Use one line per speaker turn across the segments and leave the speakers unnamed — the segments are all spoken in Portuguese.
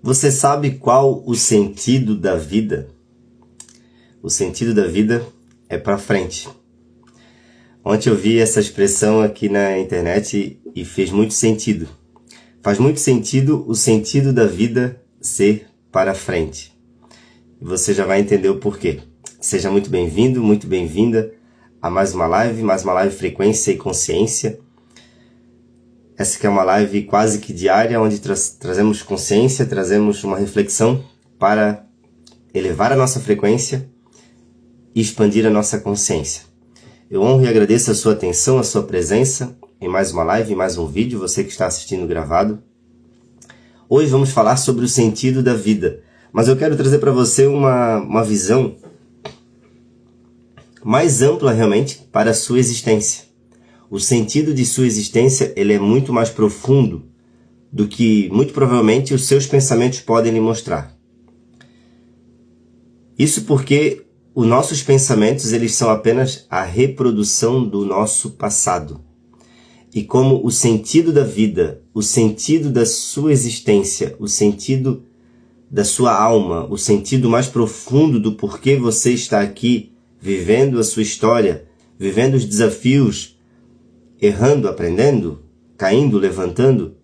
Você sabe qual o sentido da vida? O sentido da vida é para frente. Ontem eu vi essa expressão aqui na internet e fez muito sentido. Faz muito sentido o sentido da vida ser para frente. E você já vai entender o porquê. Seja muito bem-vindo, muito bem-vinda a mais uma live Frequência e Consciência. Essa que é uma live quase que diária, onde trazemos consciência, trazemos uma reflexão para elevar a nossa frequência e expandir a nossa consciência. Eu honro e agradeço a sua atenção, a sua presença em mais uma live, em mais um vídeo, você que está assistindo gravado. Hoje vamos falar sobre o sentido da vida, mas eu quero trazer para você uma visão mais ampla realmente para a sua existência. O sentido de sua existência ele é muito mais profundo do que, muito provavelmente, os seus pensamentos podem lhe mostrar. Isso porque os nossos pensamentos eles são apenas a reprodução do nosso passado. E como o sentido da vida, o sentido da sua existência, o sentido da sua alma, o sentido mais profundo do porquê você está aqui, vivendo a sua história, vivendo os desafios, errando, aprendendo, caindo, levantando,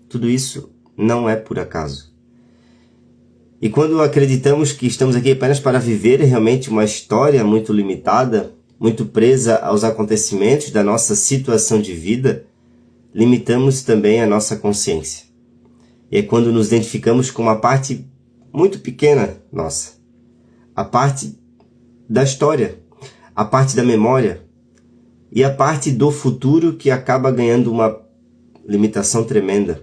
tudo isso não é por acaso. E quando acreditamos que estamos aqui apenas para viver realmente uma história muito limitada, muito presa aos acontecimentos da nossa situação de vida, limitamos também a nossa consciência. E é quando nos identificamos com uma parte muito pequena nossa, a parte da história, a parte da memória, e a parte do futuro que acaba ganhando uma limitação tremenda.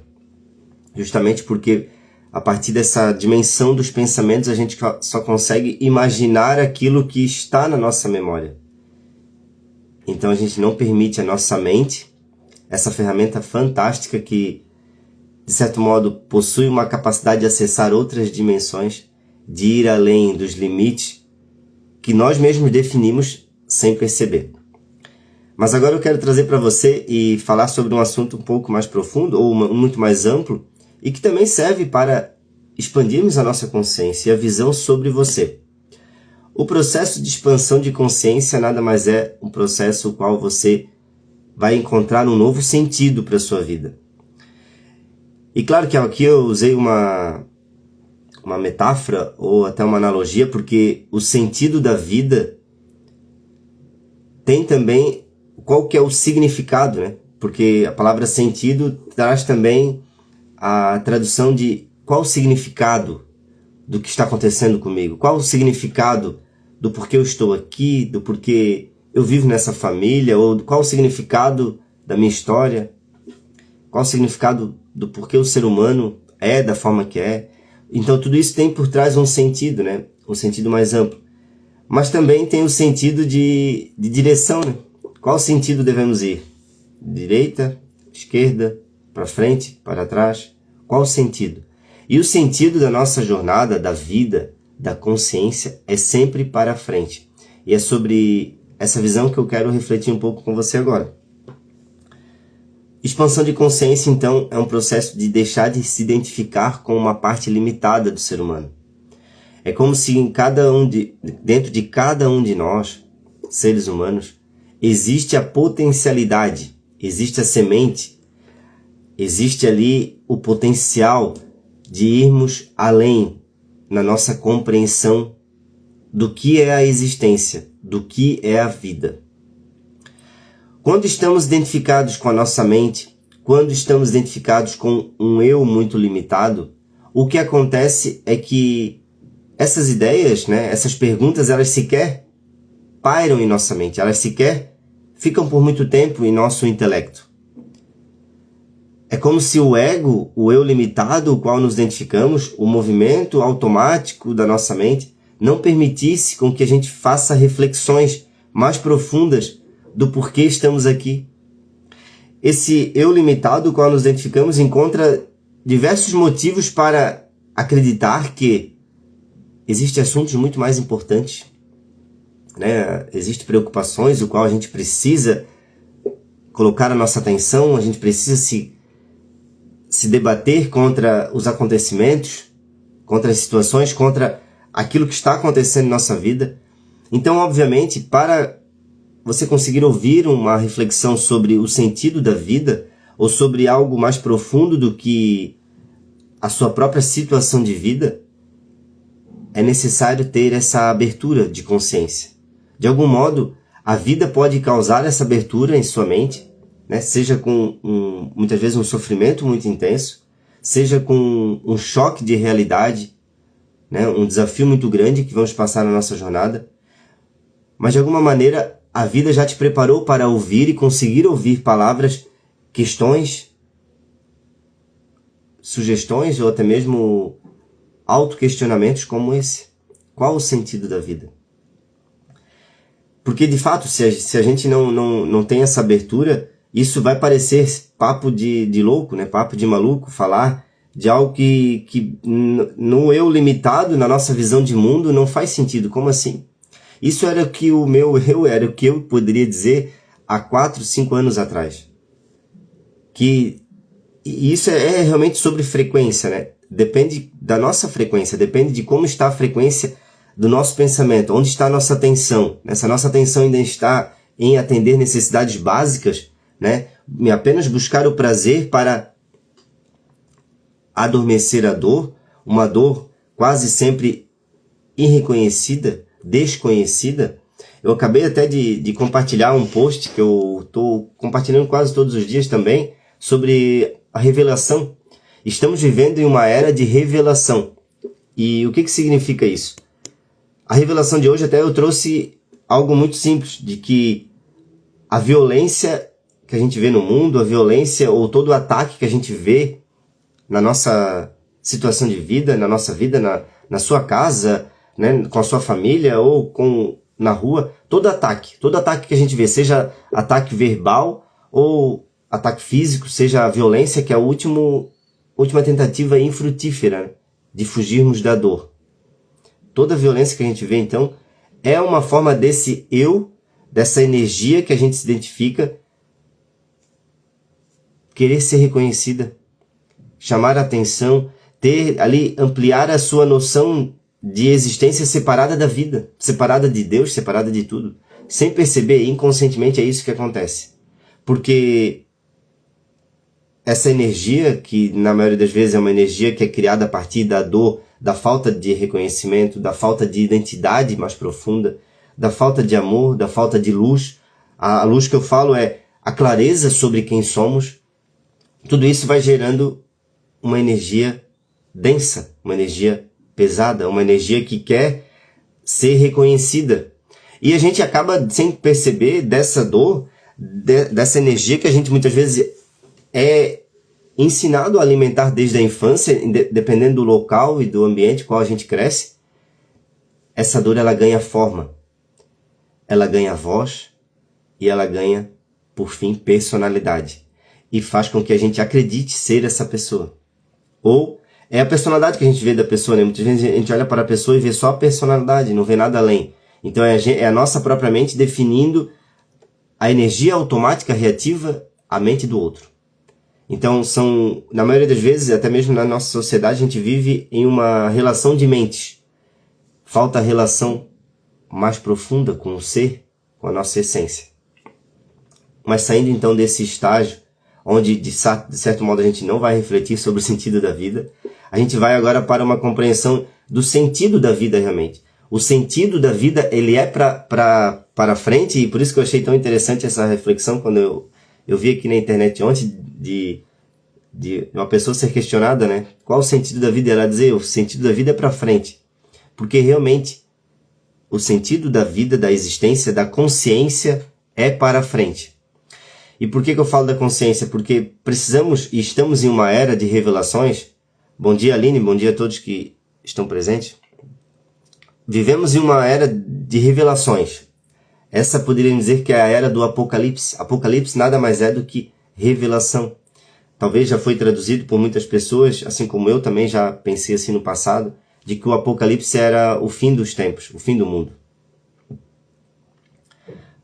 Justamente porque a partir dessa dimensão dos pensamentos a gente só consegue imaginar aquilo que está na nossa memória. Então a gente não permite a nossa mente, essa ferramenta fantástica que, de certo modo, possui uma capacidade de acessar outras dimensões, de ir além dos limites que nós mesmos definimos sem perceber. Mas agora eu quero trazer para você e falar sobre um assunto um pouco mais profundo, ou muito mais amplo, e que também serve para expandirmos a nossa consciência e a visão sobre você. O processo de expansão de consciência nada mais é um processo no qual você vai encontrar um novo sentido para a sua vida. E claro que aqui eu usei uma metáfora ou até uma analogia, porque o sentido da vida tem também qual que é o significado, né? Porque a palavra sentido traz também a tradução de qual o significado do que está acontecendo comigo, qual o significado do porquê eu estou aqui, do porquê eu vivo nessa família, ou qual o significado da minha história, qual o significado do porquê o ser humano é da forma que é. Então tudo isso tem por trás um sentido, né? Um sentido mais amplo. Mas também tem o sentido de direção, né? Qual sentido devemos ir? Direita, esquerda, para frente, para trás? Qual o sentido? E o sentido da nossa jornada, da vida, da consciência, é sempre para frente. E é sobre essa visão que eu quero refletir um pouco com você agora. Expansão de consciência, então, é um processo de deixar de se identificar com uma parte limitada do ser humano. É como se dentro de cada um de nós, seres humanos, existe a potencialidade, existe a semente, existe ali o potencial de irmos além na nossa compreensão do que é a existência, do que é a vida. Quando estamos identificados com a nossa mente, quando estamos identificados com um eu muito limitado, o que acontece é que essas ideias, né, essas perguntas, elas sequer pairam em nossa mente, elas sequer ficam por muito tempo em nosso intelecto. É como se o ego, o eu limitado, o qual nos identificamos, o movimento automático da nossa mente, não permitisse com que a gente faça reflexões mais profundas do porquê estamos aqui. Esse eu limitado, o qual nos identificamos, encontra diversos motivos para acreditar que existem assuntos muito mais importantes, né? Existem preocupações, o qual a gente precisa colocar a nossa atenção, a gente precisa se debater contra os acontecimentos, contra as situações, contra aquilo que está acontecendo em nossa vida. Então, obviamente, para você conseguir ouvir uma reflexão sobre o sentido da vida, ou sobre algo mais profundo do que a sua própria situação de vida, é necessário ter essa abertura de consciência. De algum modo, a vida pode causar essa abertura em sua mente, né? Seja com muitas vezes um sofrimento muito intenso, seja com um choque de realidade, né? Um desafio muito grande que vamos passar na nossa jornada. Mas de alguma maneira, a vida já te preparou para ouvir e conseguir ouvir palavras, questões, sugestões ou até mesmo autoquestionamentos como esse. Qual o sentido da vida? Porque, de fato, se a gente não tem essa abertura, isso vai parecer papo de louco, né? Papo de maluco, falar de algo que no eu limitado, na nossa visão de mundo, não faz sentido. Como assim? Isso era o que o meu eu era, o que eu poderia dizer há 4, 5 anos atrás. E isso é realmente sobre frequência, né? Depende da nossa frequência, depende de como está a frequência do nosso pensamento, onde está a nossa atenção. Se a nossa atenção ainda está em atender necessidades básicas, né? Em apenas buscar o prazer para adormecer a dor, uma dor quase sempre irreconhecida, desconhecida. Eu acabei até de compartilhar um post que eu estou compartilhando quase todos os dias também, sobre a revelação. Estamos vivendo em uma era de revelação. E o que significa isso? A revelação de hoje até eu trouxe algo muito simples, de que a violência que a gente vê no mundo, a violência ou todo o ataque que a gente vê na nossa situação de vida, na nossa vida, na sua casa, né, com a sua família ou na rua, todo ataque que a gente vê, seja ataque verbal ou ataque físico, seja a violência, que é a última tentativa infrutífera, né, de fugirmos da dor. Toda a violência que a gente vê, então, é uma forma desse eu, dessa energia que a gente se identifica, querer ser reconhecida, chamar a atenção, ter ali, ampliar a sua noção de existência separada da vida, separada de Deus, separada de tudo. Sem perceber, inconscientemente, é isso que acontece. Porque essa energia, que na maioria das vezes é uma energia que é criada a partir da dor, da falta de reconhecimento, da falta de identidade mais profunda, da falta de amor, da falta de luz. A luz que eu falo é a clareza sobre quem somos. Tudo isso vai gerando uma energia densa, uma energia pesada, uma energia que quer ser reconhecida. E a gente acaba, sem perceber, dessa dor, dessa energia que a gente muitas vezes é ensinado a alimentar desde a infância, dependendo do local e do ambiente qual a gente cresce. Essa dor, ela ganha forma, ela ganha voz e ela ganha, por fim, personalidade. E faz com que a gente acredite ser essa pessoa. Ou é a personalidade que a gente vê da pessoa, né? Muitas vezes a gente olha para a pessoa e vê só a personalidade, não vê nada além. Então é a nossa própria mente definindo a energia automática reativa à mente do outro. Então na maioria das vezes, até mesmo na nossa sociedade, a gente vive em uma relação de mentes. Falta a relação mais profunda com o ser, com a nossa essência. Mas saindo então desse estágio, onde de certo modo a gente não vai refletir sobre o sentido da vida, a gente vai agora para uma compreensão do sentido da vida realmente. O sentido da vida, ele é para frente, e por isso que eu achei tão interessante essa reflexão quando eu vi aqui na internet ontem de uma pessoa ser questionada, né? Qual o sentido da vida? Ela dizer, o sentido da vida é para frente. Porque realmente o sentido da vida, da existência, da consciência é para frente. E por que eu falo da consciência? Porque precisamos e estamos em uma era de revelações. Bom dia, Aline, bom dia a todos que estão presentes. Vivemos em uma era de revelações. Essa poderíamos dizer que é a era do Apocalipse. Apocalipse nada mais é do que revelação. Talvez já foi traduzido por muitas pessoas, assim como eu também já pensei assim no passado, de que o Apocalipse era o fim dos tempos, o fim do mundo.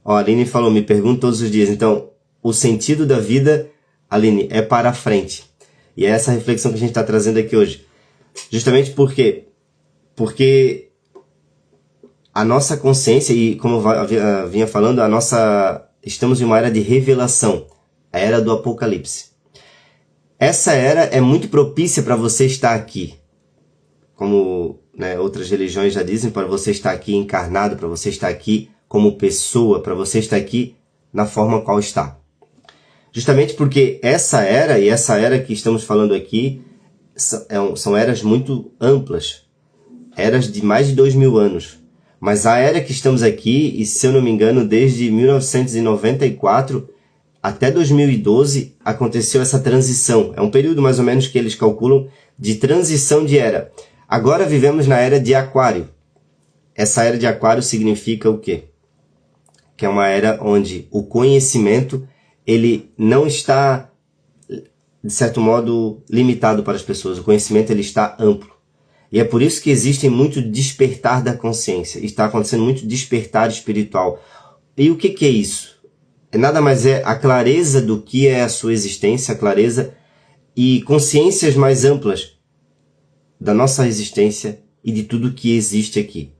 A Aline falou, me pergunto todos os dias, então, o sentido da vida, Aline, é para frente. E é essa reflexão que a gente está trazendo aqui hoje. Justamente porque a nossa consciência, e como eu vinha falando, estamos em uma era de revelação, a era do Apocalipse. Essa era é muito propícia para você estar aqui. Como, né, outras religiões já dizem, para você estar aqui encarnado, para você estar aqui como pessoa, para você estar aqui na forma qual está. Justamente porque essa era, e essa era que estamos falando aqui, são eras muito amplas, eras de mais de 2000 anos. Mas a era que estamos aqui, e se eu não me engano, desde 1994 até 2012, aconteceu essa transição. É um período mais ou menos que eles calculam de transição de era. Agora vivemos na era de Aquário. Essa era de Aquário significa o quê? Que é uma era onde o conhecimento ele não está, de certo modo, limitado para as pessoas. O conhecimento ele está amplo. E é por isso que existe muito despertar da consciência. Está acontecendo muito despertar espiritual. E o que é isso? Nada mais é a clareza do que é a sua existência, a clareza e consciências mais amplas da nossa existência e de tudo que existe aqui.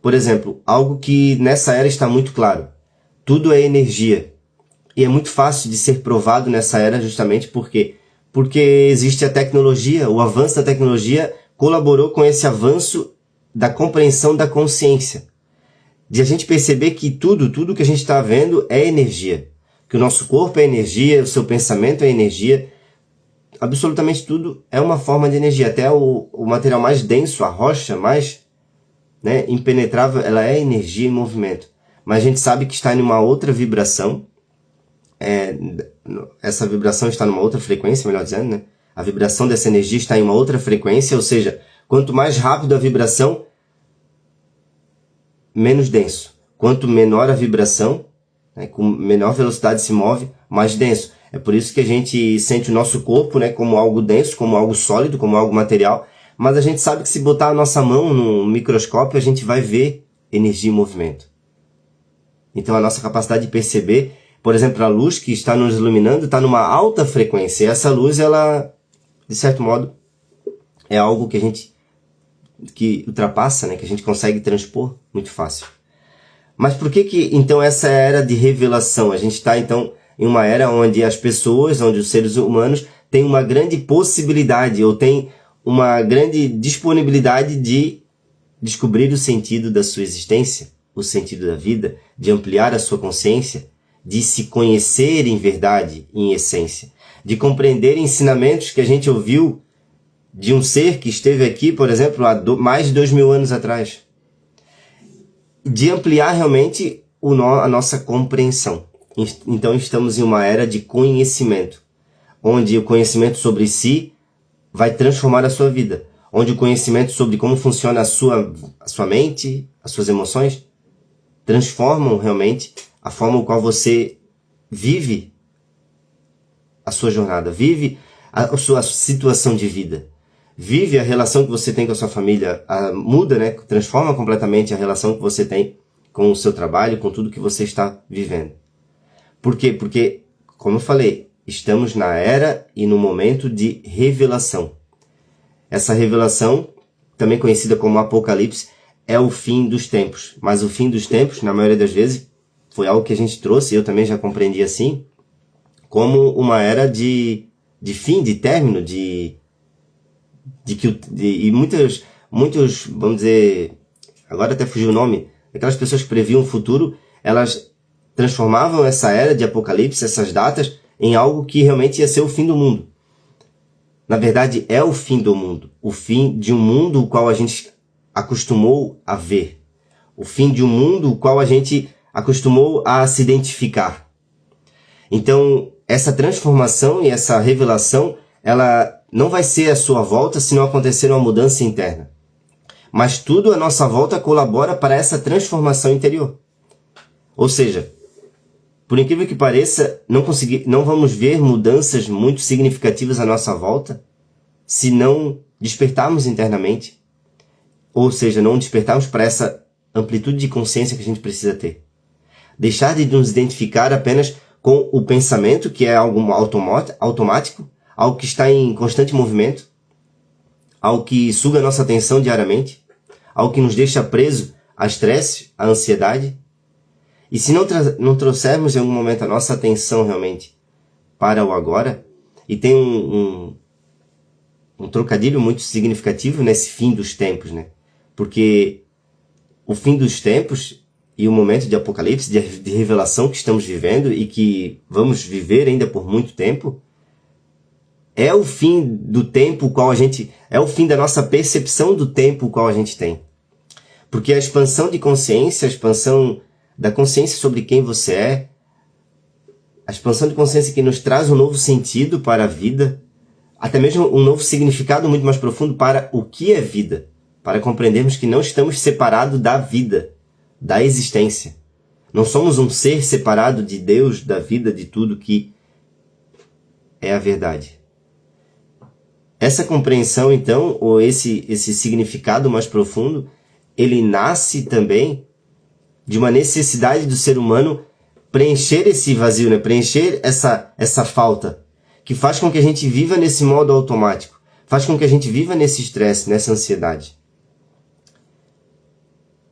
Por exemplo, algo que nessa era está muito claro. Tudo é energia. E é muito fácil de ser provado nessa era justamente porque existe a tecnologia, o avanço da tecnologia colaborou com esse avanço da compreensão da consciência. De a gente perceber que tudo que a gente está vendo é energia. Que o nosso corpo é energia, o seu pensamento é energia. Absolutamente tudo é uma forma de energia. Até o material mais denso, a rocha mais, né, impenetrável, ela é energia em movimento. Mas a gente sabe que está em uma outra vibração. Essa vibração está numa outra frequência, melhor dizendo, né? A vibração dessa energia está em uma outra frequência, ou seja, quanto mais rápido a vibração, menos denso. Quanto menor a vibração, né, com menor velocidade se move, mais denso. É por isso que a gente sente o nosso corpo, né, como algo denso, como algo sólido, como algo material, mas a gente sabe que se botar a nossa mão no microscópio, a gente vai ver energia em movimento. Então a nossa capacidade de perceber, por exemplo, a luz que está nos iluminando está numa alta frequência. E essa luz, ela, de certo modo, é algo que ultrapassa, né, que a gente consegue transpor muito fácil. Mas por que então essa era de revelação? A gente está então em uma era onde as pessoas, onde os seres humanos têm uma grande possibilidade ou têm uma grande disponibilidade de descobrir o sentido da sua existência, o sentido da vida, de ampliar a sua consciência, de se conhecer em verdade, em essência, de compreender ensinamentos que a gente ouviu de um ser que esteve aqui, por exemplo, há mais de 2000 anos atrás. De ampliar realmente a nossa compreensão. Então estamos em uma era de conhecimento, onde o conhecimento sobre si vai transformar a sua vida, onde o conhecimento sobre como funciona a sua mente, as suas emoções, transformam realmente a forma com qual você vive a sua jornada, vive a sua situação de vida, vive a relação que você tem com a sua família, muda, né? Transforma completamente a relação que você tem com o seu trabalho, com tudo que você está vivendo. Por quê? Porque, como eu falei, estamos na era e no momento de revelação. Essa revelação, também conhecida como Apocalipse, é o fim dos tempos. Mas o fim dos tempos, na maioria das vezes, foi algo que a gente trouxe, eu também já compreendi assim, como uma era de fim, de término, e muitos, vamos dizer, agora até fugiu o nome, aquelas pessoas que previam o futuro, elas transformavam essa era de Apocalipse, essas datas, em algo que realmente ia ser o fim do mundo. Na verdade, é o fim do mundo. O fim de um mundo o qual a gente acostumou a ver. O fim de um mundo o qual a gente acostumou a se identificar. Então, essa transformação e essa revelação, ela não vai ser à sua volta se não acontecer uma mudança interna. Mas tudo à nossa volta colabora para essa transformação interior. Ou seja, por incrível que pareça, não vamos ver mudanças muito significativas à nossa volta se não despertarmos internamente. Ou seja, não despertarmos para essa amplitude de consciência que a gente precisa ter. Deixar de nos identificar apenas com o pensamento, que é algo automático, algo que está em constante movimento, ao que suga a nossa atenção diariamente, ao que nos deixa preso a estresse, a ansiedade. E se não trouxermos em algum momento a nossa atenção realmente para o agora, e tem um trocadilho muito significativo nesse fim dos tempos, né? Porque o fim dos tempos e o momento de apocalipse, de revelação que estamos vivendo e que vamos viver ainda por muito tempo, é o fim do tempo qual a gente... é o fim da nossa percepção do tempo qual a gente tem. Porque a expansão de consciência, a expansão da consciência sobre quem você é, a expansão de consciência que nos traz um novo sentido para a vida, até mesmo um novo significado muito mais profundo para o que é vida, para compreendermos que não estamos separados da vida, da existência. Não somos um ser separado de Deus, da vida, de tudo que é a verdade. Essa compreensão, então, ou esse significado mais profundo, ele nasce também de uma necessidade do ser humano preencher esse vazio, né? Preencher essa falta, que faz com que a gente viva nesse modo automático, faz com que a gente viva nesse estresse, nessa ansiedade.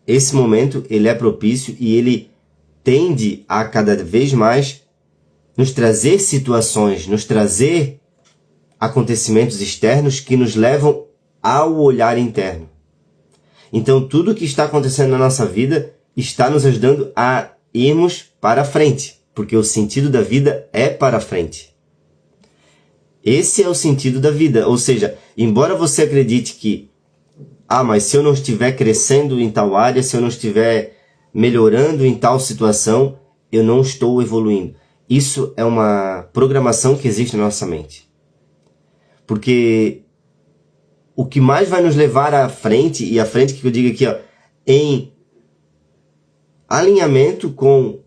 Esse momento, ele é propício e ele tende a cada vez mais nos trazer situações, nos trazer acontecimentos externos que nos levam ao olhar interno. Então, tudo o que está acontecendo na nossa vida está nos ajudando a irmos para frente, porque o sentido da vida é para frente. Esse é o sentido da vida, ou seja, embora você acredite que mas se eu não estiver crescendo em tal área, se eu não estiver melhorando em tal situação, eu não estou evoluindo. Isso é uma programação que existe na nossa mente. Porque o que mais vai nos levar à frente, e à frente que eu digo aqui, em alinhamento com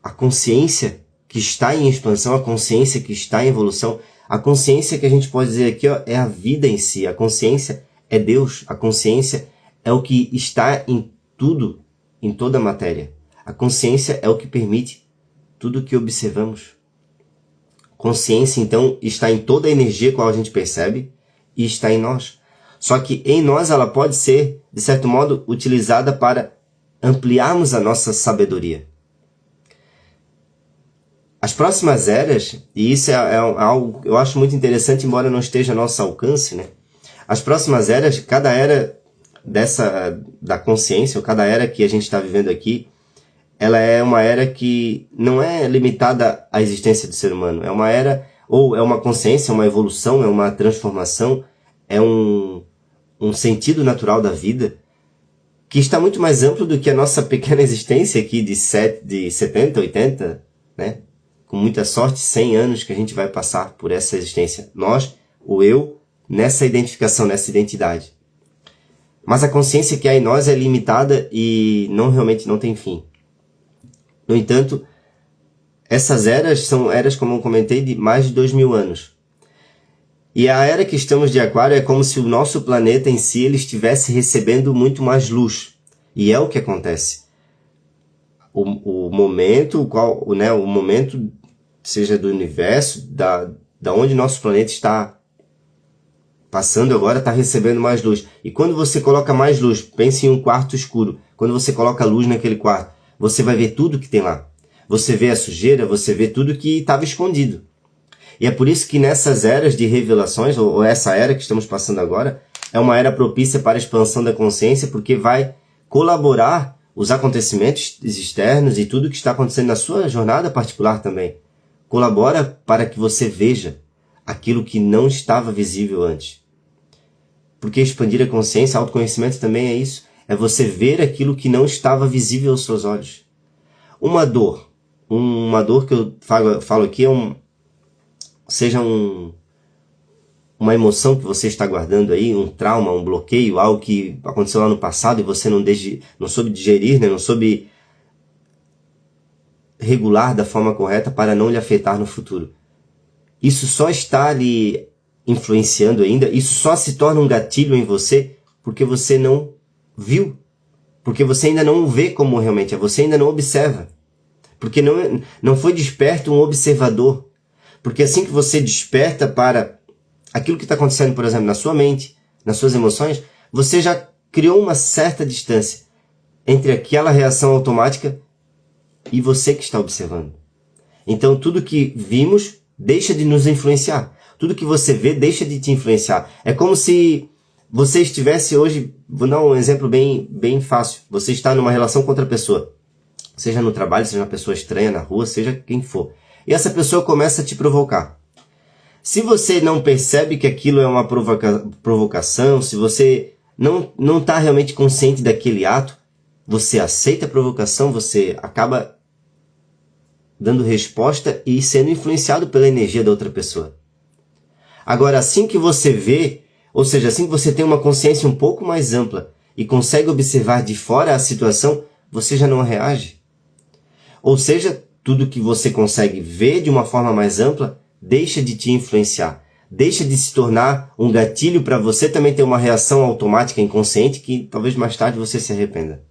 a consciência que está em expansão, a consciência que está em evolução, a consciência que a gente pode dizer aqui é a vida em si, a consciência é Deus, a consciência é o que está em tudo, em toda a matéria. A consciência é o que permite tudo o que observamos. Consciência, então, está em toda a energia qual a gente percebe e está em nós. Só que em nós ela pode ser, de certo modo, utilizada para ampliarmos a nossa sabedoria. As próximas eras, e isso é algo que eu acho muito interessante, embora não esteja ao nosso alcance, né? As próximas eras, cada era da consciência, ou cada era que a gente está vivendo aqui, ela é uma era que não é limitada à existência do ser humano. É uma era, ou é uma consciência, uma evolução, é uma transformação, é um sentido natural da vida, que está muito mais amplo do que a nossa pequena existência aqui de 70, 80, né? Com muita sorte, 100 anos que a gente vai passar por essa existência. Nós, o eu, nessa identificação, nessa identidade. Mas a consciência que há em nós é limitada e realmente não tem fim. No entanto, essas eras são eras, como eu comentei, de mais de 2000 anos. E a era que estamos de Aquário é como se o nosso planeta em si ele estivesse recebendo muito mais luz. E é o que acontece. O momento, o momento, seja do universo, da onde nosso planeta está passando agora, está recebendo mais luz. E quando você coloca mais luz, pense em um quarto escuro. Quando você coloca luz naquele quarto, você vai ver tudo que tem lá. Você vê a sujeira, você vê tudo que estava escondido. E é por isso que nessas eras de revelações, ou essa era que estamos passando agora, é uma era propícia para a expansão da consciência, porque vai colaborar os acontecimentos externos e tudo que está acontecendo na sua jornada particular também. Colabora para que você veja aquilo que não estava visível antes. Porque expandir a consciência, autoconhecimento também é isso. É você ver aquilo que não estava visível aos seus olhos. Uma dor que eu falo aqui seja uma emoção que você está guardando aí, um trauma, um bloqueio, algo que aconteceu lá no passado e você não soube digerir, né? Não soube regular da forma correta para não lhe afetar no futuro. Isso só está lhe influenciando ainda, isso só se torna um gatilho em você porque você não viu, porque você ainda não vê como realmente é, você ainda não observa, porque não foi desperto um observador, porque assim que você desperta para aquilo que está acontecendo, por exemplo, na sua mente, nas suas emoções, você já criou uma certa distância entre aquela reação automática e você que está observando. Então tudo que vimos deixa de nos influenciar. Tudo que você vê deixa de te influenciar. É como se você estivesse hoje, vou dar um exemplo bem fácil. Você está numa relação com outra pessoa. Seja no trabalho, seja uma pessoa estranha na rua, seja quem for. E essa pessoa começa a te provocar. Se você não percebe que aquilo é uma provocação, se você não está realmente consciente daquele ato, você aceita a provocação, você acaba dando resposta e sendo influenciado pela energia da outra pessoa. Agora, assim que você vê, ou seja, assim que você tem uma consciência um pouco mais ampla e consegue observar de fora a situação, você já não reage. Ou seja, tudo que você consegue ver de uma forma mais ampla deixa de te influenciar, deixa de se tornar um gatilho para você também ter uma reação automática inconsciente que talvez mais tarde você se arrependa.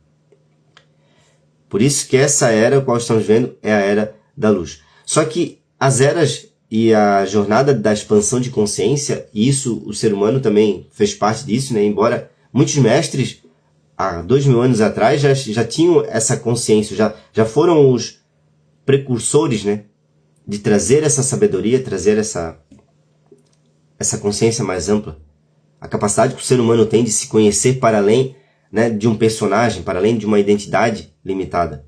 Por isso que essa era, a qual estamos vendo, é a era da luz. Só que as eras e a jornada da expansão de consciência, e isso o ser humano também fez parte disso, né? Embora muitos mestres há 2000 anos atrás já tinham essa consciência, já foram os precursores, né? De trazer essa sabedoria, trazer essa consciência mais ampla. A capacidade que o ser humano tem de se conhecer para além, né, de um personagem, para além de uma identidade limitada.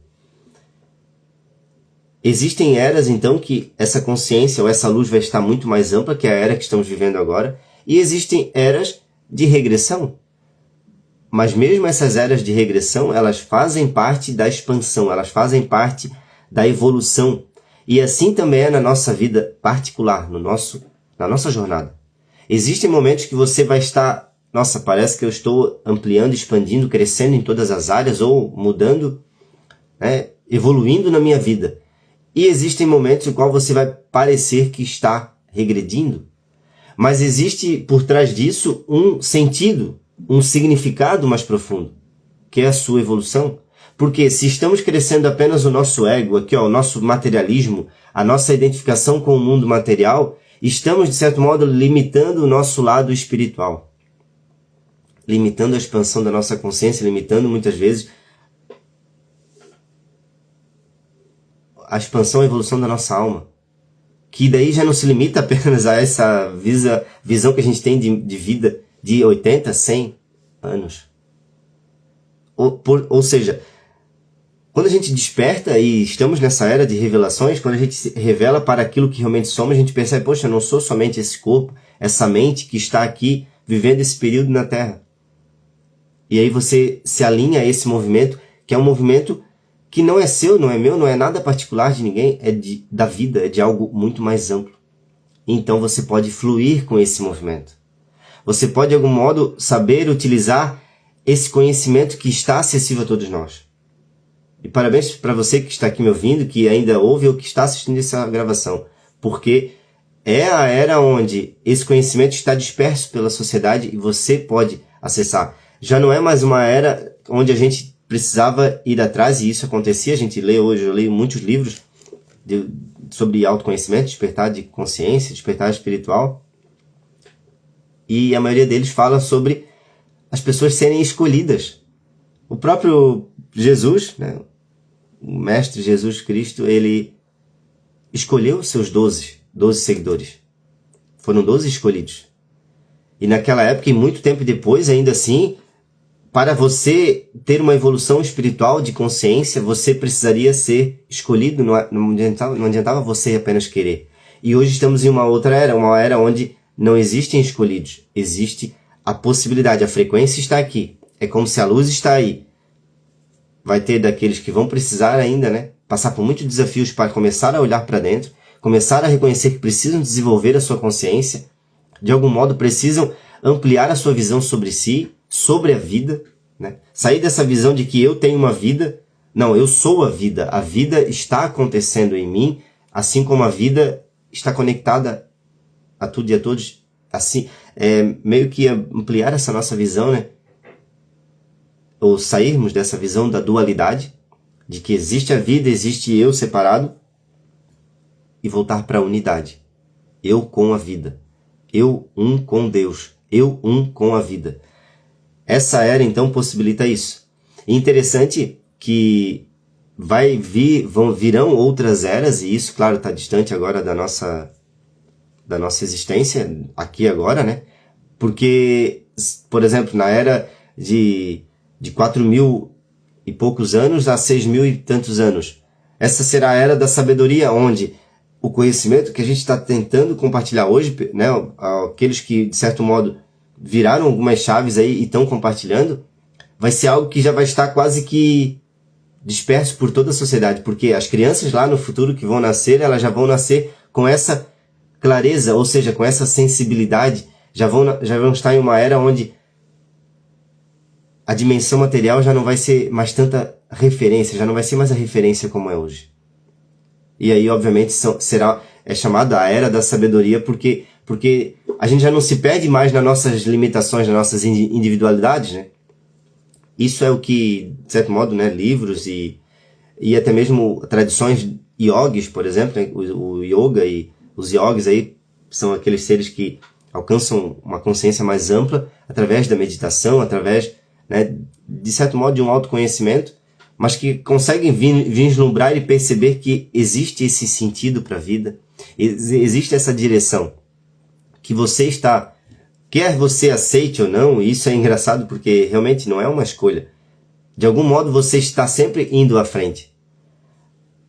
Existem eras, então, que essa consciência ou essa luz vai estar muito mais ampla, que é a era que estamos vivendo agora, e existem eras de regressão. Mas mesmo essas eras de regressão, elas fazem parte da expansão, elas fazem parte da evolução. E assim também é na nossa vida particular, na nossa jornada. Existem momentos que você vai estar, nossa, parece que eu estou ampliando, expandindo, crescendo em todas as áreas, ou mudando, né, evoluindo na minha vida. E existem momentos em qual você vai parecer que está regredindo. Mas existe por trás disso um sentido, um significado mais profundo, que é a sua evolução. Porque se estamos crescendo apenas o nosso ego, aqui, ó, o nosso materialismo, a nossa identificação com o mundo material, estamos, de certo modo, limitando o nosso lado espiritual. Limitando a expansão da nossa consciência, limitando muitas vezes a expansão e a evolução da nossa alma. Que daí já não se limita apenas a essa visão que a gente tem de vida de 80, 100 anos. Ou seja, quando a gente desperta e estamos nessa era de revelações, quando a gente se revela para aquilo que realmente somos, a gente percebe, poxa, eu não sou somente esse corpo, essa mente que está aqui vivendo esse período na Terra. E aí você se alinha a esse movimento, que é um movimento que não é seu, não é meu, não é nada particular de ninguém, é da vida, é de algo muito mais amplo. Então você pode fluir com esse movimento. Você pode, de algum modo, saber utilizar esse conhecimento que está acessível a todos nós. E parabéns para você que está aqui me ouvindo, que ainda ouve ou que está assistindo essa gravação, porque é a era onde esse conhecimento está disperso pela sociedade e você pode acessar. Já não é mais uma era onde a gente precisava ir atrás e isso acontecia. A gente lê hoje, eu leio muitos livros sobre autoconhecimento, despertar de consciência, despertar espiritual. E a maioria deles fala sobre as pessoas serem escolhidas. O próprio Jesus, né, o Mestre Jesus Cristo, ele escolheu seus 12 seguidores. Foram 12 escolhidos. E naquela época, e muito tempo depois, ainda assim, para você ter uma evolução espiritual de consciência, você precisaria ser escolhido, não adiantava você apenas querer. E hoje estamos em uma outra era, uma era onde não existem escolhidos, existe a possibilidade, a frequência está aqui. É como se a luz está aí. Vai ter daqueles que vão precisar ainda, né, passar por muitos desafios para começar a olhar para dentro, começar a reconhecer que precisam desenvolver a sua consciência, de algum modo precisam ampliar a sua visão sobre si, sobre a vida, né? Sair dessa visão de que eu tenho uma vida. Não, eu sou a vida está acontecendo em mim, assim como a vida está conectada a tudo e a todos. Assim, meio que ampliar essa nossa visão, né? Ou sairmos dessa visão da dualidade, de que existe a vida, existe eu separado, e voltar para a unidade. Eu com a vida. Eu um com Deus. eu um com a vida. Essa era, então, possibilita isso. E interessante que virão outras eras, e isso, claro, está distante agora da nossa existência, aqui agora, né? Porque, por exemplo, na era de 4.000 e poucos anos a 6.000 e tantos anos, essa será a era da sabedoria, onde o conhecimento que a gente está tentando compartilhar hoje, né, aqueles que, de certo modo, viraram algumas chaves aí e estão compartilhando, vai ser algo que já vai estar quase que disperso por toda a sociedade, porque as crianças lá no futuro que vão nascer, elas já vão nascer com essa clareza, ou seja, com essa sensibilidade, já vão estar em uma era onde a dimensão material já não vai ser mais tanta referência, já não vai ser mais a referência como é hoje. E aí, obviamente, é chamada a era da sabedoria, porque a gente já não se perde mais nas nossas limitações, nas nossas individualidades, né? Isso é o que, de certo modo, né, livros e até mesmo tradições yogis, por exemplo, né, o yoga e os yogis aí são aqueles seres que alcançam uma consciência mais ampla através da meditação, através, né, de certo modo, de um autoconhecimento, mas que conseguem vislumbrar e perceber que existe esse sentido para a vida, existe essa direção, que você está, quer você aceite ou não, e isso é engraçado porque realmente não é uma escolha. De algum modo você está sempre indo à frente.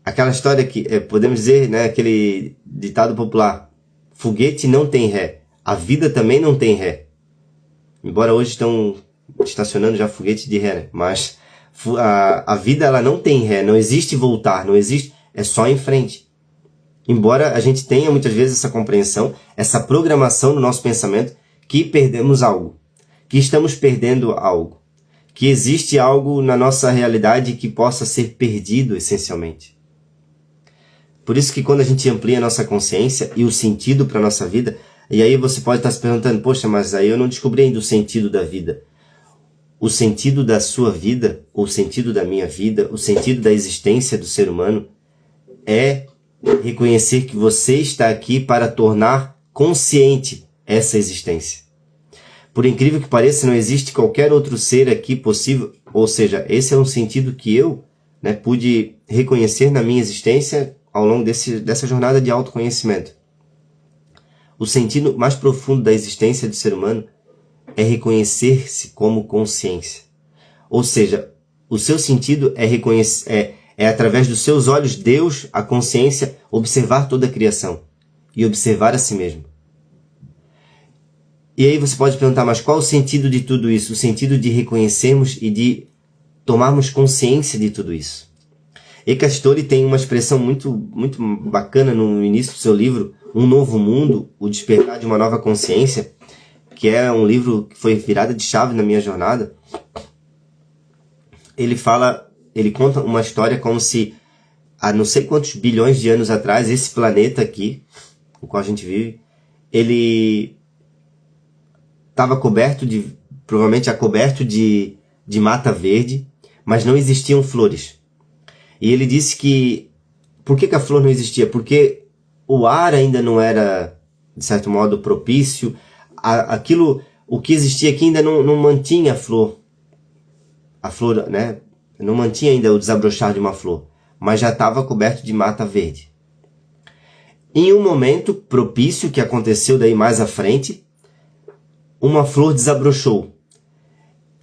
Aquela história que, podemos dizer, né, aquele ditado popular, foguete não tem ré, a vida também não tem ré. Embora hoje estão estacionando já foguete de ré, né? Mas a vida ela não tem ré, não existe voltar, não existe, é só em frente. Embora a gente tenha muitas vezes essa compreensão, essa programação no nosso pensamento, que perdemos algo, que estamos perdendo algo, que existe algo na nossa realidade que possa ser perdido essencialmente. Por isso que quando a gente amplia a nossa consciência e o sentido para a nossa vida, e aí você pode estar se perguntando, poxa, mas aí eu não descobri ainda o sentido da vida. O sentido da sua vida, o sentido da minha vida, o sentido da existência do ser humano é reconhecer que você está aqui para tornar consciente essa existência. Por incrível que pareça, não existe qualquer outro ser aqui possível, ou seja, esse é um sentido que eu, né, pude reconhecer na minha existência ao longo dessa jornada de autoconhecimento. O sentido mais profundo da existência do ser humano é reconhecer-se como consciência. Ou seja, o seu sentido é reconhecer, é através dos seus olhos, Deus, a consciência, observar toda a criação e observar a si mesmo. E aí você pode perguntar, mas qual o sentido de tudo isso? O sentido de reconhecermos e de tomarmos consciência de tudo isso. Eckhart Tolle tem uma expressão muito, muito bacana no início do seu livro, Um Novo Mundo, O Despertar de uma Nova Consciência, que é um livro que foi virada de chave na minha jornada. Ele conta uma história como se, há não sei quantos bilhões de anos atrás, esse planeta aqui, no qual a gente vive, ele estava provavelmente coberto de mata verde, mas não existiam flores. E ele disse que, por que a flor não existia? Porque o ar ainda não era, de certo modo, propício, o que existia aqui ainda não mantinha a flor, né, não mantinha ainda o desabrochar de uma flor, mas já estava coberto de mata verde. Em um momento propício que aconteceu daí mais à frente, uma flor desabrochou.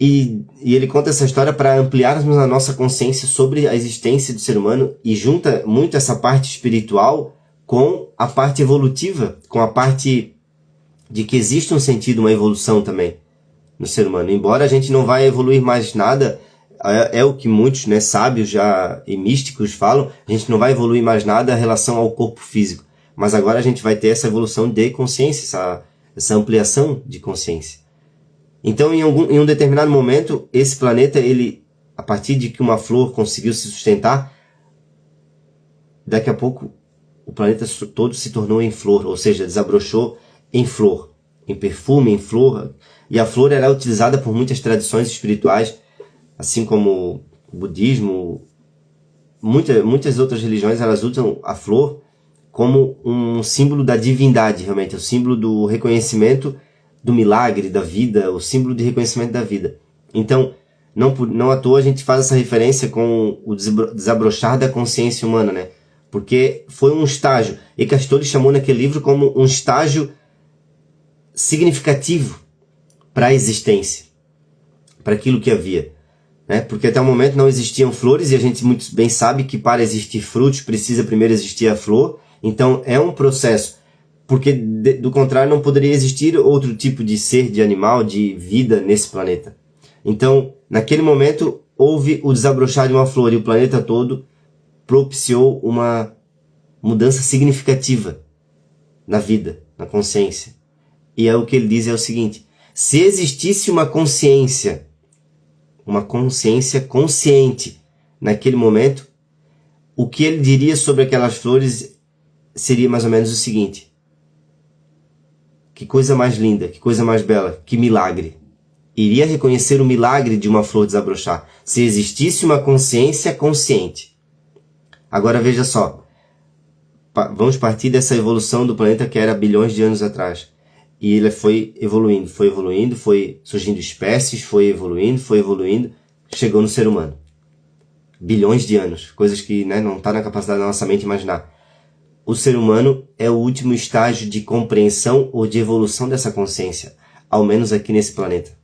E ele conta essa história para ampliarmos a nossa consciência sobre a existência do ser humano e junta muito essa parte espiritual com a parte evolutiva, com a parte de que existe um sentido, uma evolução também no ser humano. Embora a gente não vai evoluir mais nada, é o que muitos, né, sábios já e místicos falam, a gente não vai evoluir mais nada em relação ao corpo físico. Mas agora a gente vai ter essa evolução de consciência, essa ampliação de consciência. Então, em um determinado momento, esse planeta, a partir de que uma flor conseguiu se sustentar, daqui a pouco o planeta todo se tornou em flor, ou seja, desabrochou em flor, em perfume, em flor. E a flor era utilizada por muitas tradições espirituais, assim como o budismo, muitas outras religiões, elas usam a flor como um símbolo da divindade, realmente, o símbolo do reconhecimento do milagre da vida, o símbolo de reconhecimento da vida. Então, não à toa a gente faz essa referência com o desabrochar da consciência humana, né? Porque foi um estágio. Eckhart Tolle chamou naquele livro como um estágio significativo para a existência, para aquilo que havia, né? Porque até o momento não existiam flores e a gente muito bem sabe que para existir frutos precisa primeiro existir a flor. Então é um processo, porque do contrário não poderia existir outro tipo de ser, de animal, de vida nesse planeta. Então, naquele momento, houve o desabrochar de uma flor e o planeta todo propiciou uma mudança significativa na vida, na consciência. E é o que ele diz é o seguinte: se existisse uma consciência consciente naquele momento, o que ele diria sobre aquelas flores seria mais ou menos o seguinte: que coisa mais linda, que coisa mais bela, que milagre. Iria reconhecer o milagre de uma flor desabrochar, se existisse uma consciência consciente. Agora veja só, vamos partir dessa evolução do planeta que era bilhões de anos atrás. E ele foi evoluindo, foi surgindo espécies, foi evoluindo, chegou no ser humano. Bilhões de anos, coisas que, né, não está na capacidade da nossa mente imaginar. O ser humano é o último estágio de compreensão ou de evolução dessa consciência, ao menos aqui nesse planeta.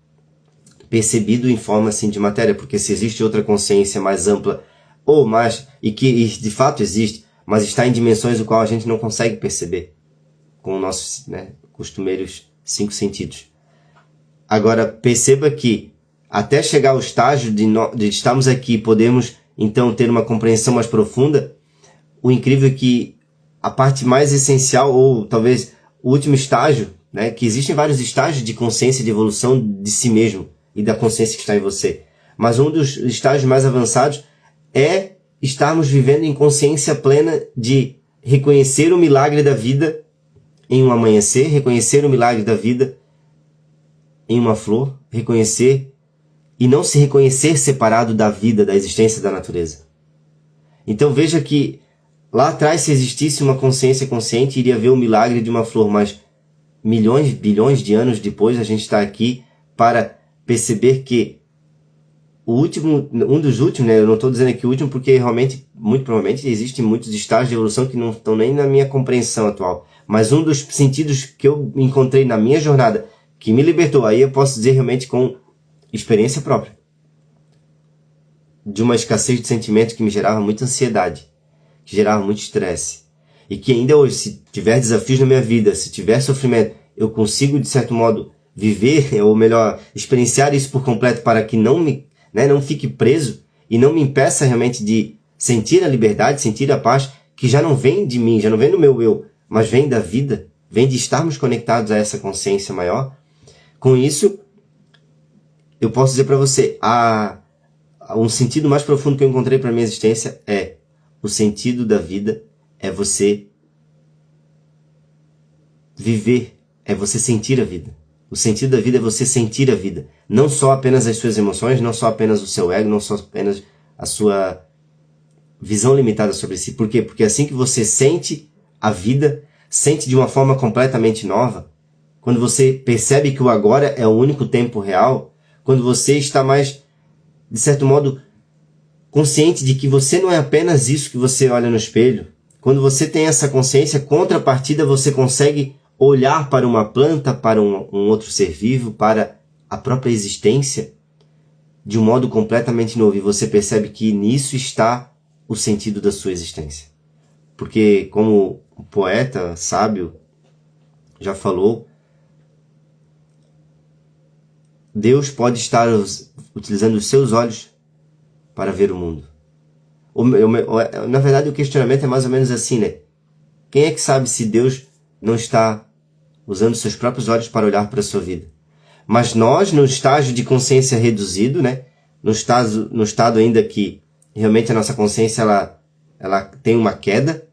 Percebido em forma assim de matéria, porque se existe outra consciência mais ampla ou mais, e que de fato existe, mas está em dimensões o qual a gente não consegue perceber com os nossos, né, costumeiros 5 sentidos. Agora perceba que até chegar ao estágio de estarmos aqui e podemos então ter uma compreensão mais profunda, o incrível é que a parte mais essencial, ou talvez o último estágio, né, que existem vários estágios de consciência, de evolução de si mesmo e da consciência que está em você. Mas um dos estágios mais avançados é estarmos vivendo em consciência plena de reconhecer o milagre da vida em um amanhecer, reconhecer o milagre da vida em uma flor, reconhecer e não se reconhecer separado da vida, da existência da natureza. Então veja que lá atrás, se existisse uma consciência consciente, iria ver o milagre de uma flor, mas milhões, bilhões de anos depois a gente está aqui para perceber que um dos últimos, né, eu não estou dizendo aqui o último porque realmente, muito provavelmente, existem muitos estágios de evolução que não estão nem na minha compreensão atual, mas um dos sentidos que eu encontrei na minha jornada, que me libertou, aí eu posso dizer realmente com experiência própria, de uma escassez de sentimento que me gerava muita ansiedade, que gerava muito estresse, e que ainda hoje, se tiver desafios na minha vida, se tiver sofrimento, eu consigo, de certo modo, viver, ou melhor, experienciar isso por completo para que não fique preso e não me impeça realmente de sentir a liberdade, sentir a paz, que já não vem de mim, já não vem do meu eu, mas vem da vida, vem de estarmos conectados a essa consciência maior. Com isso, eu posso dizer para você, um sentido mais profundo que eu encontrei para a minha existência é: o sentido da vida é você viver, é você sentir a vida. O sentido da vida é você sentir a vida. Não só apenas as suas emoções, não só apenas o seu ego, não só apenas a sua visão limitada sobre si. Por quê? Porque assim que você sente a vida, sente de uma forma completamente nova, quando você percebe que o agora é o único tempo real, quando você está mais, de certo modo, consciente de que você não é apenas isso que você olha no espelho, quando você tem essa consciência, contrapartida, você consegue olhar para uma planta, para um outro ser vivo, para a própria existência, de um modo completamente novo. E você percebe que nisso está o sentido da sua existência. Porque, como o poeta sábio já falou, Deus pode estar utilizando os seus olhos para ver o mundo. Na verdade, o questionamento é mais ou menos assim, né? Quem é que sabe se Deus não está usando seus próprios olhos para olhar para a sua vida? Mas nós, no estágio de consciência reduzido, né? No estado ainda que realmente a nossa consciência ela tem uma queda.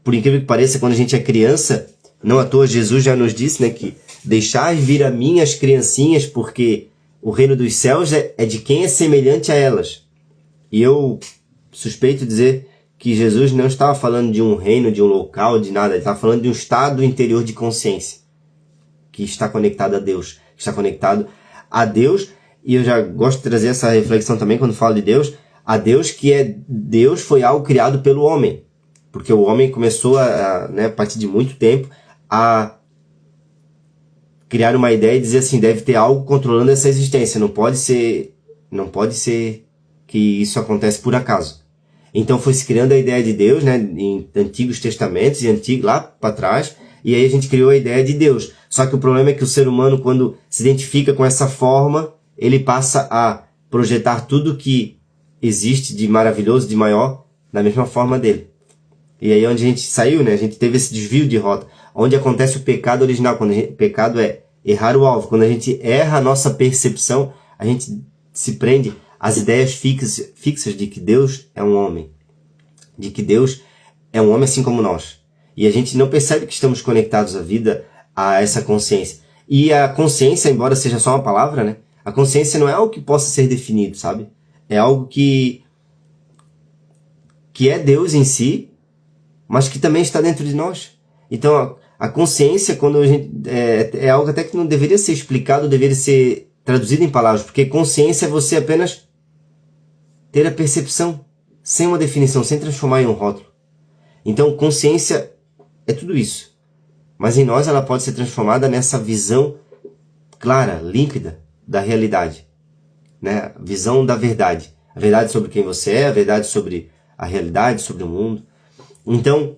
Por incrível que pareça, quando a gente é criança, não à toa Jesus já nos disse, né, que deixai vir a mim as criancinhas, porque o reino dos céus é de quem é semelhante a elas. E eu suspeito dizer que Jesus não estava falando de um reino, de um local, de nada. Ele estava falando de um estado interior de consciência, que está conectado a Deus, que está conectado a Deus. E eu já gosto de trazer essa reflexão também quando falo de Deus, a Deus que é Deus foi algo criado pelo homem, porque o homem começou a partir de muito tempo a criar uma ideia e dizer assim, deve ter algo controlando essa existência, não pode ser que isso acontece por acaso. Então foi se criando a ideia de Deus, né, em antigos testamentos e lá para trás, e aí a gente criou a ideia de Deus. Só que o problema é que o ser humano, quando se identifica com essa forma, ele passa a projetar tudo que existe de maravilhoso, de maior, da mesma forma dele. E aí onde a gente saiu, né, a gente teve esse desvio de rota, onde acontece o pecado original, quando o pecado é errar o alvo, quando a gente erra a nossa percepção, a gente se prende às ideias fixas de que Deus é um homem, de que Deus é um homem assim como nós. E a gente não percebe que estamos conectados à vida, a essa consciência. E a consciência, embora seja só uma palavra, né, a consciência não é algo que possa ser definido, sabe? É algo que é Deus em si, mas que também está dentro de nós. Então, a consciência, quando a gente, é algo até que não deveria ser explicado, deveria ser traduzido em palavras, porque consciência é você apenas ter a percepção, sem uma definição, sem transformar em um rótulo. Então, consciência é tudo isso. Mas em nós ela pode ser transformada nessa visão clara, límpida da realidade, né? Visão da verdade. A verdade sobre quem você é, a verdade sobre a realidade, sobre o mundo. Então,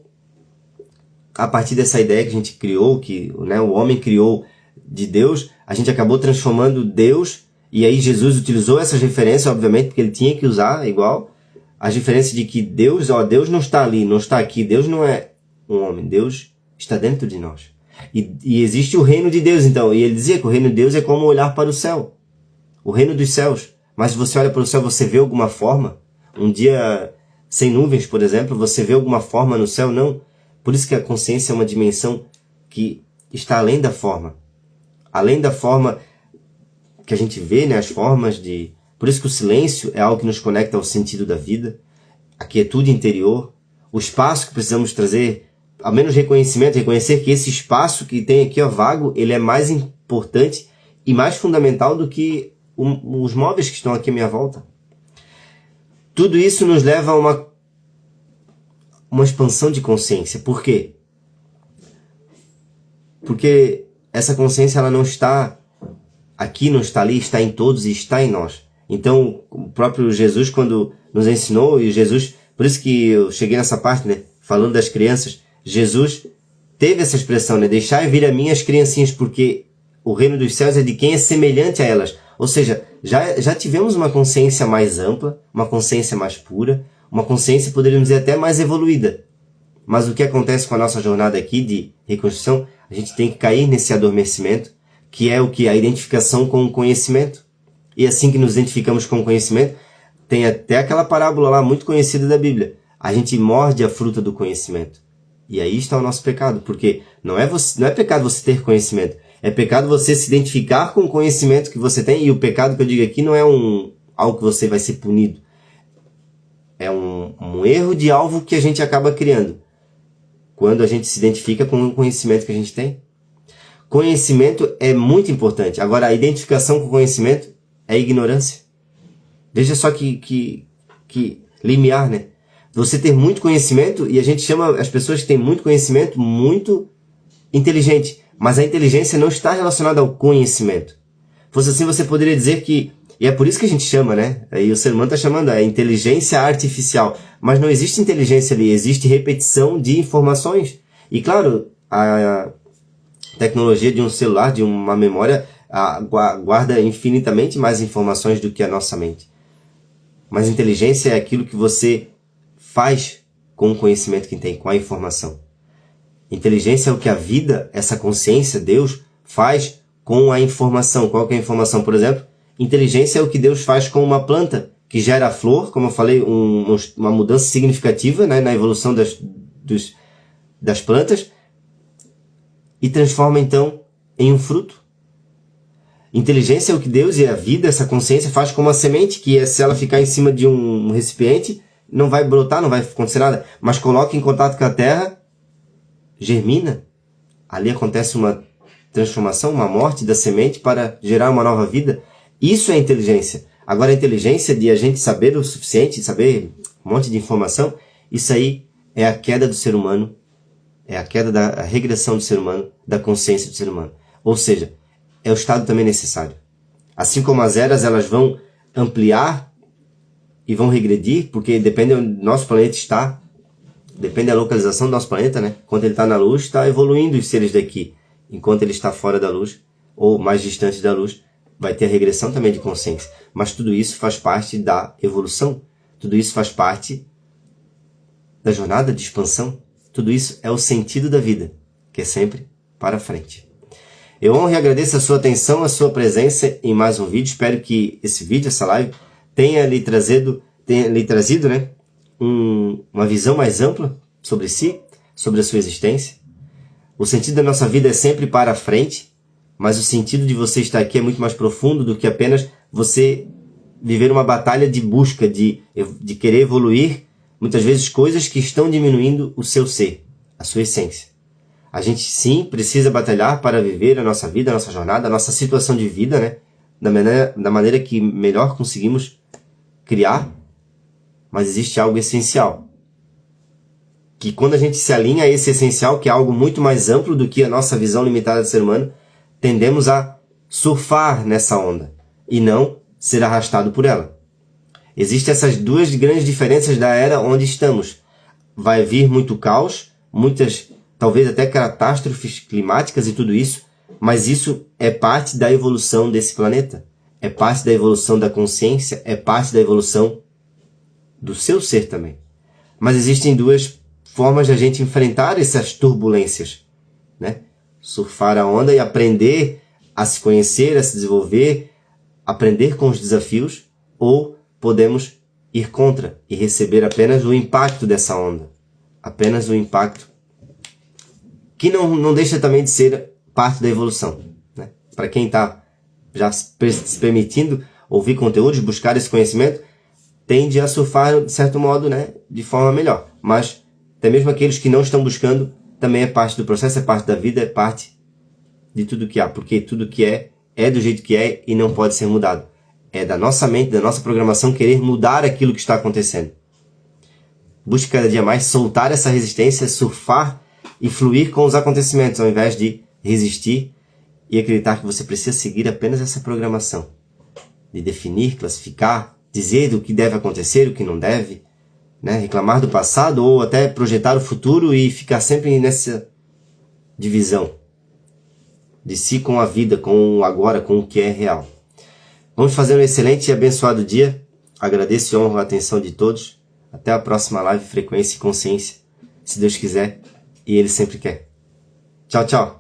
a partir dessa ideia que a gente criou, que, né, o homem criou de Deus, a gente acabou transformando Deus, e aí Jesus utilizou essas referências, obviamente, porque ele tinha que usar igual, as referências de que Deus não está ali, não está aqui, Deus não é um homem, Deus está dentro de nós. E existe o reino de Deus, então, e ele dizia que o reino de Deus é como olhar para o céu, o reino dos céus. Mas se você olha para o céu, você vê alguma forma? Um dia sem nuvens, por exemplo, você vê alguma forma no céu? Não. Por isso que a consciência é uma dimensão que está além da forma. Além da forma que a gente vê, né, as formas de... Por isso que o silêncio é algo que nos conecta ao sentido da vida, a quietude interior, o espaço que precisamos trazer, ao menos reconhecer que esse espaço que tem aqui, ó, vago, ele é mais importante e mais fundamental do que os móveis que estão aqui à minha volta. Tudo isso nos leva a uma expansão de consciência. Por quê? Porque essa consciência ela não está aqui, não está ali, está em todos e está em nós. Então, o próprio Jesus, quando nos ensinou, e Jesus, por isso que eu cheguei nessa parte, né, falando das crianças, Jesus teve essa expressão, né, deixai vir a mim as criancinhas, porque o reino dos céus é de quem é semelhante a elas. Ou seja, já tivemos uma consciência mais ampla, uma consciência mais pura, uma consciência, poderíamos dizer, até mais evoluída. Mas o que acontece com a nossa jornada aqui de reconstrução, a gente tem que cair nesse adormecimento, que é o que? A identificação com o conhecimento. E assim que nos identificamos com o conhecimento, tem até aquela parábola lá muito conhecida da Bíblia. A gente morde a fruta do conhecimento. E aí está o nosso pecado, porque não é pecado você ter conhecimento, é pecado você se identificar com o conhecimento que você tem, e o pecado que eu digo aqui não é algo que você vai ser punido. É um erro de alvo que a gente acaba criando, quando a gente se identifica com o conhecimento que a gente tem. Conhecimento é muito importante. Agora, a identificação com o conhecimento é ignorância. Veja só que limiar, né? Você ter muito conhecimento, e a gente chama as pessoas que têm muito conhecimento muito inteligente, mas a inteligência não está relacionada ao conhecimento. Fosse assim, você poderia dizer que, e é por isso que a gente chama, né? Aí o ser humano está chamando a inteligência artificial, mas não existe inteligência ali, existe repetição de informações. E claro, a tecnologia de um celular, de uma memória, guarda infinitamente mais informações do que a nossa mente. Mas inteligência é aquilo que você faz com o conhecimento que tem, com a informação. Inteligência é o que a vida, essa consciência, Deus, faz com a informação. Qual que é a informação? Por exemplo, inteligência é o que Deus faz com uma planta que gera flor, como eu falei, uma mudança significativa, né, na evolução das plantas, e transforma então em um fruto. Inteligência é o que Deus e a vida, essa consciência, faz com uma semente que, se ela ficar em cima de um recipiente, não vai brotar, não vai acontecer nada, mas coloca em contato com a terra, germina, ali acontece uma transformação, uma morte da semente para gerar uma nova vida. Isso é inteligência. Agora, a inteligência de a gente saber o suficiente, saber um monte de informação, isso aí é a queda do ser humano, é a queda da regressão do ser humano, da consciência do ser humano. Ou seja, é o estado também necessário. Assim como as eras, elas vão ampliar e vão regredir, porque depende onde nosso planeta está, depende da localização do nosso planeta, né? Enquanto ele está na luz, está evoluindo os seres daqui. Enquanto ele está fora da luz, ou mais distante da luz, vai ter a regressão também de consciência. Mas tudo isso faz parte da evolução. Tudo isso faz parte da jornada de expansão. Tudo isso é o sentido da vida, que é sempre para frente. Eu honro e agradeço a sua atenção, a sua presença em mais um vídeo. Espero que esse vídeo, essa live, tenha lhe trazido, né, uma visão mais ampla sobre si, sobre a sua existência. O sentido da nossa vida é sempre para frente, mas o sentido de você estar aqui é muito mais profundo do que apenas você viver uma batalha de busca, de querer evoluir, muitas vezes coisas que estão diminuindo o seu ser, a sua essência. A gente sim precisa batalhar para viver a nossa vida, a nossa jornada, a nossa situação de vida, né? Da maneira que melhor conseguimos criar, mas existe algo essencial. Que quando a gente se alinha a esse essencial, que é algo muito mais amplo do que a nossa visão limitada do ser humano, tendemos a surfar nessa onda e não ser arrastado por ela. Existem essas duas grandes diferenças da era onde estamos. Vai vir muito caos, muitas, talvez até catástrofes climáticas e tudo isso, mas isso é parte da evolução desse planeta. É parte da evolução da consciência, é parte da evolução do seu ser também. Mas existem duas formas de a gente enfrentar essas turbulências, né? Surfar a onda e aprender a se conhecer, a se desenvolver, aprender com os desafios, ou podemos ir contra e receber apenas o impacto dessa onda. Apenas o impacto que não deixa também de ser parte da evolução, né? Para quem está já se permitindo ouvir conteúdos, buscar esse conhecimento, tende a surfar, de certo modo, né, de forma melhor. Mas até mesmo aqueles que não estão buscando, também é parte do processo, é parte da vida, é parte de tudo que há. Porque tudo que é do jeito que é e não pode ser mudado. É da nossa mente, da nossa programação querer mudar aquilo que está acontecendo. Busque cada dia mais soltar essa resistência, surfar e fluir com os acontecimentos, ao invés de resistir e acreditar que você precisa seguir apenas essa programação. De definir, classificar, dizer do que deve acontecer, o que não deve, né? Reclamar do passado ou até projetar o futuro e ficar sempre nessa divisão de si com a vida, com o agora, com o que é real. Vamos fazer um excelente e abençoado dia. Agradeço e honro a atenção de todos. Até a próxima live Frequência e Consciência, se Deus quiser e Ele sempre quer. Tchau, tchau.